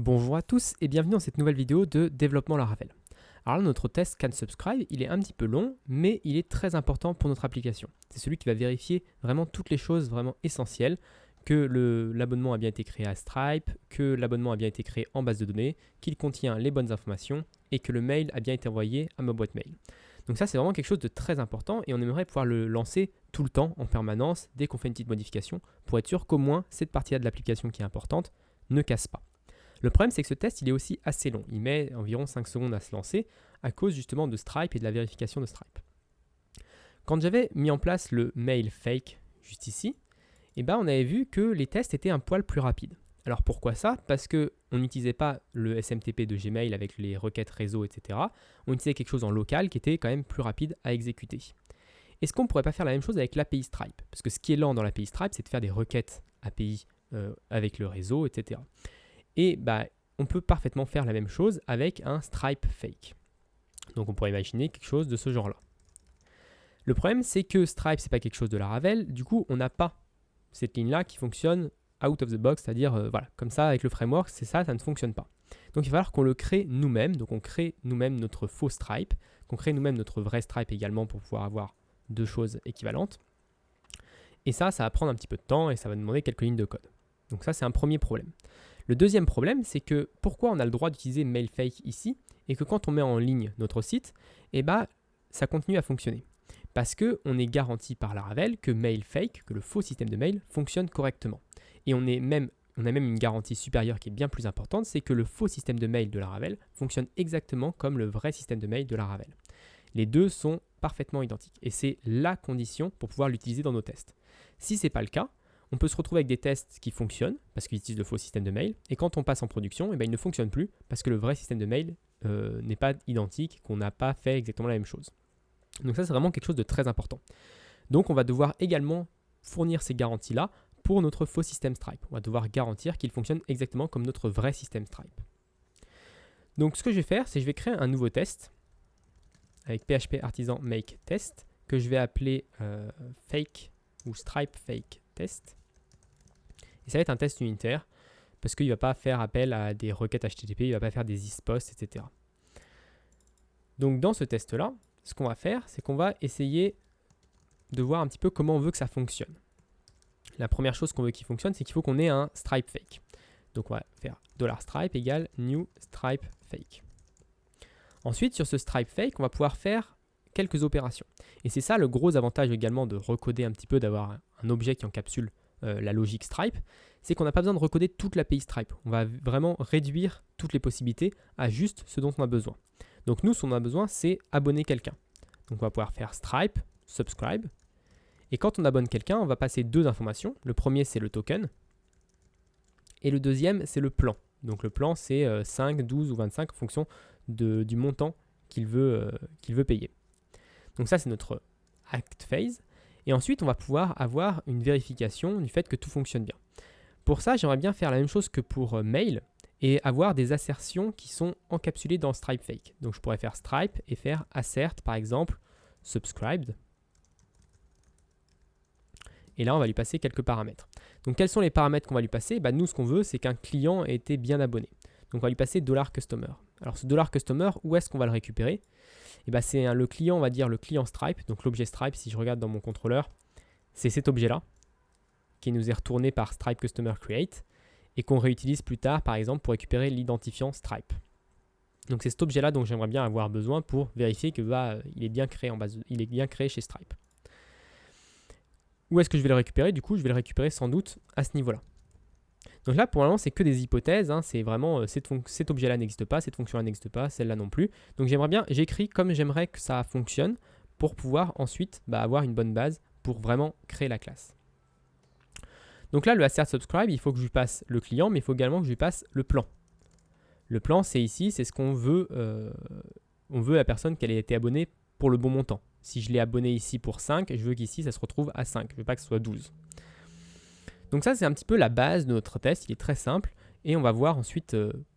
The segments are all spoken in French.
Bonjour à tous et bienvenue dans cette nouvelle vidéo de développement Laravel. Alors là, notre test can_subscribe, il est un petit peu long, mais il est très important pour notre application. C'est celui qui va vérifier vraiment toutes les choses vraiment essentielles, que l'abonnement a bien été créé à Stripe, que l'abonnement a bien été créé en base de données, qu'il contient les bonnes informations et que le mail a bien été envoyé à ma boîte mail. Donc ça, c'est vraiment quelque chose de très important et on aimerait pouvoir le lancer tout le temps, en permanence, dès qu'on fait une petite modification, pour être sûr qu'au moins cette partie-là de l'application qui est importante ne casse pas. Le problème, c'est que ce test, il est aussi assez long. Il met environ 5 secondes à se lancer à cause justement de Stripe et de la vérification de Stripe. Quand j'avais mis en place le mail fake juste ici, on avait vu que les tests étaient un poil plus rapides. Alors pourquoi ça? Parce qu'on n'utilisait pas le SMTP de Gmail avec les requêtes réseau, etc. On utilisait quelque chose en local qui était quand même plus rapide à exécuter. Est-ce qu'on ne pourrait pas faire la même chose avec l'API Stripe? Parce que ce qui est lent dans l'API Stripe, c'est de faire des requêtes API avec le réseau, etc. Et on peut parfaitement faire la même chose avec un Stripe fake. Donc on pourrait imaginer quelque chose de ce genre-là. Le problème, c'est que Stripe, c'est pas quelque chose de Laravel. Du coup, on n'a pas cette ligne-là qui fonctionne out of the box, c'est-à-dire voilà, comme ça avec le framework, c'est ça, ça ne fonctionne pas. Donc il va falloir qu'on le crée nous-mêmes. Donc on crée nous-mêmes notre faux Stripe, qu'on crée nous-mêmes notre vrai Stripe également pour pouvoir avoir deux choses équivalentes. Et ça va prendre un petit peu de temps et ça va demander quelques lignes de code. Donc ça, c'est un premier problème. Le deuxième problème, c'est que pourquoi on a le droit d'utiliser Mailfake ici et que quand on met en ligne notre site, ça continue à fonctionner. Parce qu'on est garanti par Laravel que Mailfake, que le faux système de mail, fonctionne correctement. Et on a même une garantie supérieure qui est bien plus importante, c'est que le faux système de mail de Laravel fonctionne exactement comme le vrai système de mail de Laravel. Les deux sont parfaitement identiques et c'est la condition pour pouvoir l'utiliser dans nos tests. Si ce n'est pas le cas, on peut se retrouver avec des tests qui fonctionnent parce qu'ils utilisent le faux système de mail et quand on passe en production, il ne fonctionne plus parce que le vrai système de mail n'est pas identique, qu'on n'a pas fait exactement la même chose. Donc ça, c'est vraiment quelque chose de très important. Donc on va devoir également fournir ces garanties-là pour notre faux système Stripe. On va devoir garantir qu'il fonctionne exactement comme notre vrai système Stripe. Donc ce que je vais faire, c'est que je vais créer un nouveau test avec PHP artisan make test que je vais appeler fake ou Stripe fake test. Et ça va être un test unitaire parce qu'il ne va pas faire appel à des requêtes HTTP, il ne va pas faire des isposts, etc. Donc dans ce test-là, ce qu'on va faire, c'est qu'on va essayer de voir un petit peu comment on veut que ça fonctionne. La première chose qu'on veut qu'il fonctionne, c'est qu'il faut qu'on ait un Stripe fake. Donc on va faire $stripe égale new Stripe fake. Ensuite, sur ce Stripe fake, on va pouvoir faire quelques opérations. Et c'est ça le gros avantage également de recoder un petit peu, d'avoir un objet qui encapsule la logique Stripe, c'est qu'on n'a pas besoin de recoder toute l'API Stripe. On va vraiment réduire toutes les possibilités à juste ce dont on a besoin. Donc nous, ce qu'on a besoin, c'est abonner quelqu'un. Donc on va pouvoir faire Stripe, subscribe. Et quand on abonne quelqu'un, on va passer deux informations. Le premier, c'est le token. Et le deuxième, c'est le plan. Donc le plan, c'est 5, 12 ou 25 en fonction du montant qu'il veut payer. Donc ça, c'est notre act phase. Et ensuite, on va pouvoir avoir une vérification du fait que tout fonctionne bien. Pour ça, j'aimerais bien faire la même chose que pour mail et avoir des assertions qui sont encapsulées dans Stripe fake. Donc je pourrais faire Stripe et faire assert, par exemple, subscribed. Et là, on va lui passer quelques paramètres. Donc quels sont les paramètres qu'on va lui passer? Nous, ce qu'on veut, c'est qu'un client ait été bien abonné. Donc on va lui passer $customer. Alors ce $customer, où est-ce qu'on va le récupérer? C'est le client, on va dire le client Stripe, donc l'objet Stripe, si je regarde dans mon contrôleur, c'est cet objet-là, qui nous est retourné par Stripe Customer Create, et qu'on réutilise plus tard, par exemple, pour récupérer l'identifiant Stripe. Donc c'est cet objet-là dont j'aimerais bien avoir besoin pour vérifier que il est bien créé chez Stripe. Où est-ce que je vais le récupérer? Du coup, je vais le récupérer sans doute à ce niveau-là. Donc là, pour le moment, c'est que des hypothèses. C'est vraiment cet objet-là n'existe pas, cette fonction-là n'existe pas, celle-là non plus. Donc j'écris comme j'aimerais que ça fonctionne pour pouvoir ensuite avoir une bonne base pour vraiment créer la classe. Donc là, le assert subscribe, il faut que je lui passe le client, mais il faut également que je lui passe le plan. Le plan, c'est ici, c'est ce qu'on veut. On veut la personne qu'elle ait été abonnée pour le bon montant. Si je l'ai abonné ici pour 5, je veux qu'ici, ça se retrouve à 5. Je ne veux pas que ce soit 12. Donc ça, c'est un petit peu la base de notre test. Il est très simple. Et on va voir ensuite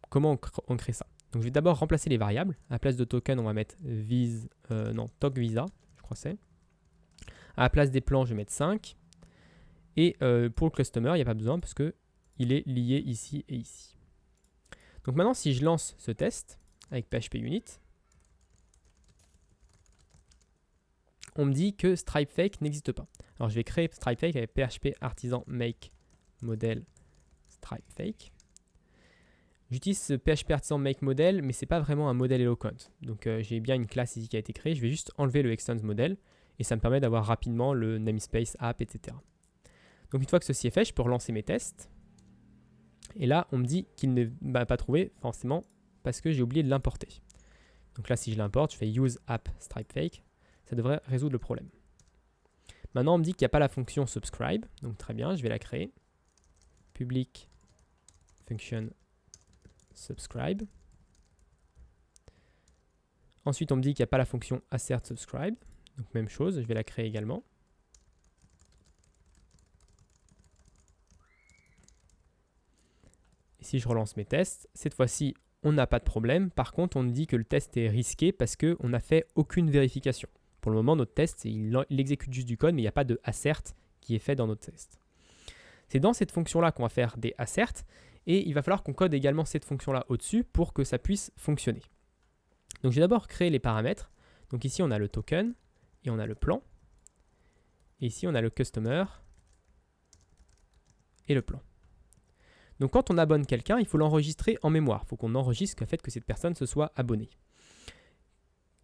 comment on crée ça. Donc je vais d'abord remplacer les variables. À la place de token, on va mettre toc visa, je crois que c'est. À la place des plans, je vais mettre 5. Et pour le customer, il n'y a pas besoin parce qu'il est lié ici et ici. Donc maintenant, si je lance ce test avec PHP Unit, on me dit que StripeFake n'existe pas. Alors je vais créer StripeFake avec PHP artisan make model StripeFake. J'utilise ce PHP artisan make model, mais ce n'est pas vraiment un modèle Eloquent. Donc j'ai bien une classe ici qui a été créée. Je vais juste enlever le extends model et ça me permet d'avoir rapidement le namespace app, etc. Donc une fois que ceci est fait, je peux relancer mes tests. Et là, on me dit qu'il ne m'a pas trouvé forcément parce que j'ai oublié de l'importer. Donc là, si je l'importe, je fais use app StripeFake. Ça devrait résoudre le problème. Maintenant, on me dit qu'il n'y a pas la fonction subscribe. Donc très bien, je vais la créer. Public function subscribe. Ensuite, on me dit qu'il n'y a pas la fonction assert subscribe. Donc même chose, je vais la créer également. Et si je relance mes tests, cette fois-ci, on n'a pas de problème. Par contre, on me dit que le test est risqué parce qu'on n'a fait aucune vérification. Pour le moment, notre test, il exécute juste du code, mais il n'y a pas de assert qui est fait dans notre test. C'est dans cette fonction-là qu'on va faire des asserts, et il va falloir qu'on code également cette fonction-là au-dessus pour que ça puisse fonctionner. Donc, je vais d'abord créer les paramètres. Donc ici, on a le token, et on a le plan. Et ici, on a le customer et le plan. Donc, quand on abonne quelqu'un, il faut l'enregistrer en mémoire. Il faut qu'on enregistre le fait que cette personne se soit abonnée.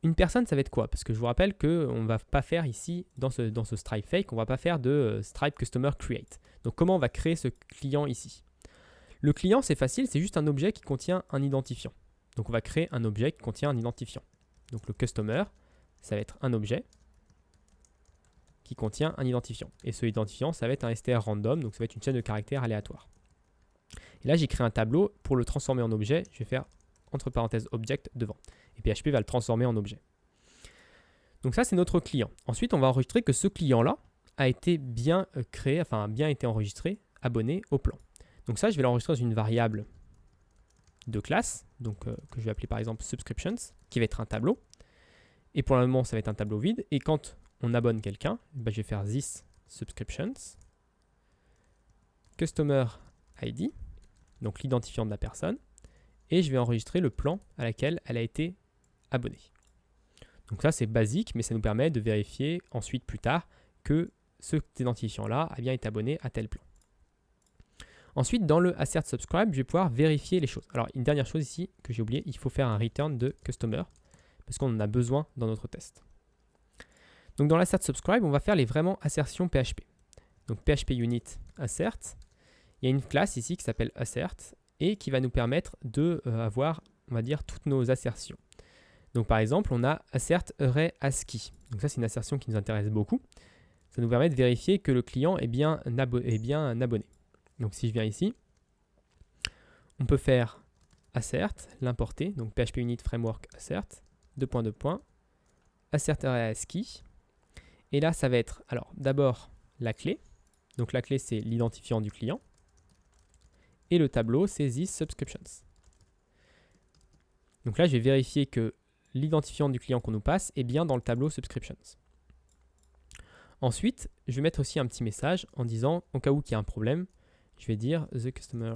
Une personne, ça va être quoi? Parce que je vous rappelle qu'on ne va pas faire ici, dans ce StripeFake, on ne va pas faire de Stripe Customer Create. Donc comment on va créer ce client ici? Le client, c'est facile, c'est juste un objet qui contient un identifiant. Donc on va créer un objet qui contient un identifiant. Donc le Customer, ça va être un objet qui contient un identifiant. Et ce identifiant, ça va être un str random, donc ça va être une chaîne de caractères aléatoire. Et là, j'ai créé un tableau. Pour le transformer en objet, je vais faire entre parenthèses object devant. Et PHP va le transformer en objet. Donc ça, c'est notre client. Ensuite, on va enregistrer que ce client-là a été bien créé, enfin a bien été enregistré, abonné au plan. Donc ça, je vais l'enregistrer dans une variable de classe, donc que je vais appeler par exemple subscriptions, qui va être un tableau. Et pour le moment, ça va être un tableau vide. Et quand on abonne quelqu'un, je vais faire this subscriptions, customer ID, donc l'identifiant de la personne, et je vais enregistrer le plan à laquelle elle a été abonnée. Donc ça, c'est basique, mais ça nous permet de vérifier ensuite, plus tard, que cet identifiant-là a bien été abonné à tel plan. Ensuite, dans le assert subscribe, je vais pouvoir vérifier les choses. Alors, une dernière chose ici que j'ai oublié, il faut faire un return de customer, parce qu'on en a besoin dans notre test. Donc dans l'assert subscribe, on va faire les vraiment assertions PHP. Donc PHP unit assert, il y a une classe ici qui s'appelle assert, et qui va nous permettre de avoir, on va dire, toutes nos assertions. Donc par exemple, on a assert array ASCII. Donc ça, c'est une assertion qui nous intéresse beaucoup. Ça nous permet de vérifier que le client est bien un abonné. Donc si je viens ici, on peut faire assert, l'importer, donc PHP unit framework assert, assert array ASCII. Et là, ça va être, alors d'abord la clé. Donc la clé, c'est l'identifiant du client. Et le tableau, c'est this subscriptions. Donc là, je vais vérifier que l'identifiant du client qu'on nous passe est bien dans le tableau subscriptions. Ensuite, je vais mettre aussi un petit message en disant, au cas où il y a un problème, je vais dire the customer.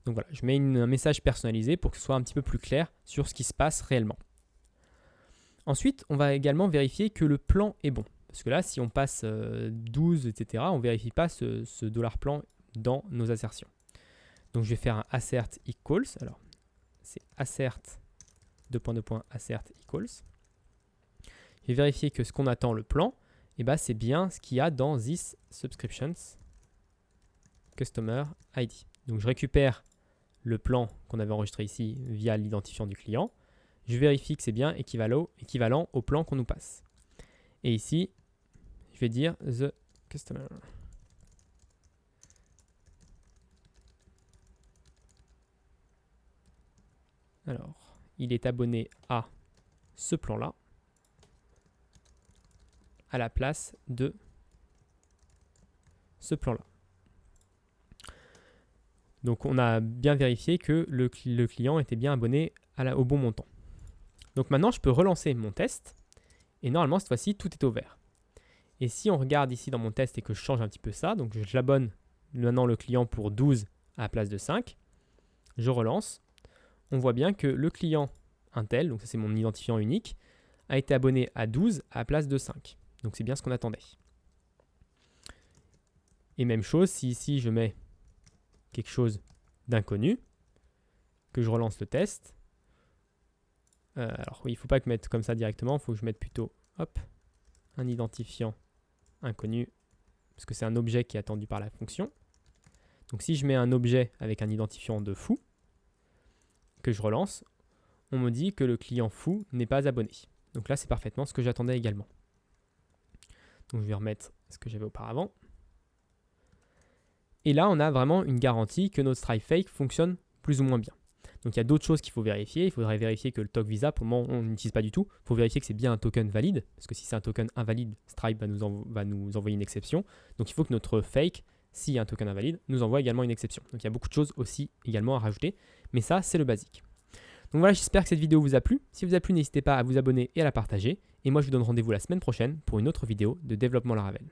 Donc voilà, je mets un message personnalisé pour que ce soit un petit peu plus clair sur ce qui se passe réellement. Ensuite, on va également vérifier que le plan est bon. Parce que là, si on passe 12, etc., on ne vérifie pas ce $plan dans nos assertions. Donc, je vais faire un assert equals. Alors, c'est assert, assert equals. Je vais vérifier que ce qu'on attend, le plan, eh ben, c'est bien ce qu'il y a dans this subscriptions customer ID. Donc, je récupère le plan qu'on avait enregistré ici via l'identifiant du client. Je vérifie que c'est bien équivalent au plan qu'on nous passe. Et ici, je vais dire the customer. Alors, il est abonné à ce plan-là, à la place de ce plan-là. Donc, on a bien vérifié que le client était bien abonné au bon montant. Donc maintenant, je peux relancer mon test. Et normalement, cette fois-ci, tout est au vert. Et si on regarde ici dans mon test et que je change un petit peu ça, donc j'abonne maintenant le client pour 12 à la place de 5, je relance, on voit bien que le client Intel, donc ça c'est mon identifiant unique, a été abonné à 12 à la place de 5. Donc c'est bien ce qu'on attendait. Et même chose, si ici je mets quelque chose d'inconnu, que je relance le test, alors oui, il ne faut pas que je mette comme ça directement, il faut que je mette plutôt un identifiant inconnu, parce que c'est un objet qui est attendu par la fonction. Donc si je mets un objet avec un identifiant de foo, que je relance, on me dit que le client foo n'est pas abonné. Donc là, c'est parfaitement ce que j'attendais également. Donc je vais remettre ce que j'avais auparavant. Et là, on a vraiment une garantie que notre Stripe Fake fonctionne plus ou moins bien. Donc il y a d'autres choses qu'il faut vérifier. Il faudrait vérifier que le token Visa, pour le moment, on n'utilise pas du tout. Il faut vérifier que c'est bien un token valide, parce que si c'est un token invalide, Stripe va nous envoyer une exception. Donc il faut que notre fake, s'il y a un token invalide, nous envoie également une exception. Donc il y a beaucoup de choses aussi également à rajouter, mais ça, c'est le basique. Donc voilà, j'espère que cette vidéo vous a plu. Si vous a plu, n'hésitez pas à vous abonner et à la partager. Et moi, je vous donne rendez-vous la semaine prochaine pour une autre vidéo de développement Laravel.